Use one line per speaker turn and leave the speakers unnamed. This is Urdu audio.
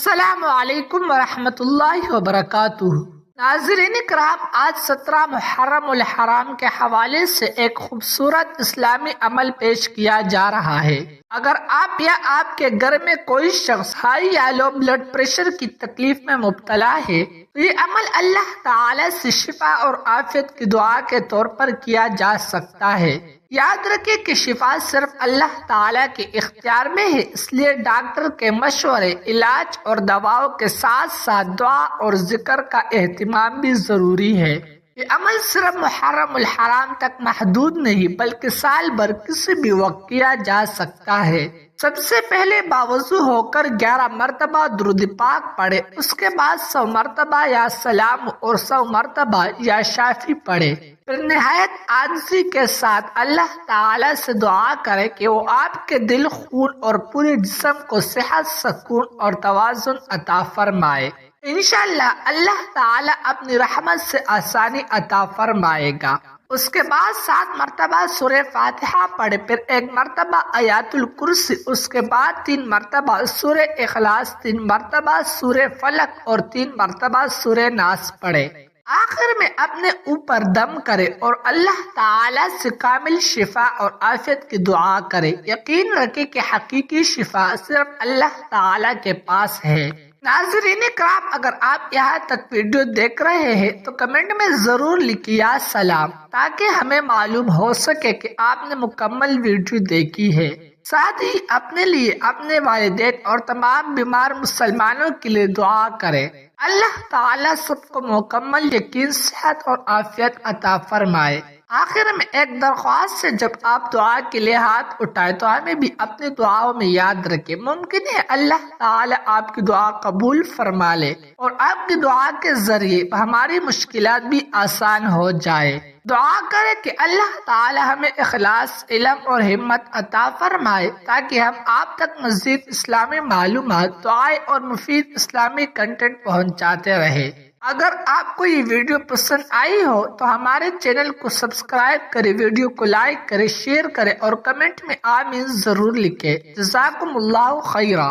السلام علیکم ورحمۃ اللہ وبرکاتہ۔ ناظرین کرام، آج 17 محرم الحرام کے حوالے سے ایک خوبصورت اسلامی عمل پیش کیا جا رہا ہے۔ اگر آپ یا آپ کے گھر میں کوئی شخص ہائی یا لو بلڈ پریشر کی تکلیف میں مبتلا ہے تو یہ عمل اللہ تعالی سے شفا اور عافیت کی دعا کے طور پر کیا جا سکتا ہے۔ یاد رکھیں کہ شفا صرف اللہ تعالیٰ کے اختیار میں ہے، اس لیے ڈاکٹر کے مشورے، علاج اور دواؤں کے ساتھ ساتھ دعا اور ذکر کا اہتمام بھی ضروری ہے۔ یہ عمل صرف محرم الحرام تک محدود نہیں بلکہ سال بھر کسی بھی وقت کیا جا سکتا ہے۔ سب سے پہلے باوضو ہو کر 11 مرتبہ درود پاک پڑھے، اس کے بعد 100 مرتبہ یا سلام اور 100 مرتبہ یا شافی پڑھے، پھر نہایت عاجزی کے ساتھ اللہ تعالی سے دعا کرے کہ وہ آپ کے دل، خون اور پورے جسم کو صحت، سکون اور توازن عطا فرمائے۔ انشاءاللہ اللہ تعالی اپنی رحمت سے آسانی عطا فرمائے گا۔ اس کے بعد 7 مرتبہ سورہ فاتحہ پڑھے، پھر 1 مرتبہ آیات الکرسی، اس کے بعد 3 مرتبہ سورہ اخلاص، 3 مرتبہ سورہ فلق اور 3 مرتبہ سورہ ناس پڑھے۔ آخر میں اپنے اوپر دم کرے اور اللہ تعالی سے کامل شفا اور عافیت کی دعا کرے۔ یقین رکھے کہ حقیقی شفا صرف اللہ تعالی کے پاس ہے۔ ناظرین کرام، اگر آپ یہاں تک ویڈیو دیکھ رہے ہیں تو کمنٹ میں ضرور لکھیے یا سلام، تاکہ ہمیں معلوم ہو سکے کہ آپ نے مکمل ویڈیو دیکھی ہے۔ ساتھ ہی اپنے لیے، اپنے والدین اور تمام بیمار مسلمانوں کے لیے دعا کریں۔ اللہ تعالیٰ سب کو مکمل یقین، صحت اور عافیت عطا فرمائے۔ آخر میں ایک درخواست ہے، جب آپ دعا کے لیے ہاتھ اٹھائے تو ہمیں بھی اپنی دعاؤں میں یاد رکھے۔ ممکن ہے اللہ تعالیٰ آپ کی دعا قبول فرما لے اور آپ کی دعا کے ذریعے ہماری مشکلات بھی آسان ہو جائے۔ دعا کرے کہ اللہ تعالی ہمیں اخلاص، علم اور ہمت عطا فرمائے تاکہ ہم آپ تک مزید اسلامی معلومات، دعائیں اور مفید اسلامی کنٹینٹ پہنچاتے رہے۔ اگر آپ کو یہ ویڈیو پسند آئی ہو تو ہمارے چینل کو سبسکرائب کرے، ویڈیو کو لائک کرے، شیئر کرے اور کمنٹ میں آمین ضرور لکھے۔ جزاکم اللہ خیرا۔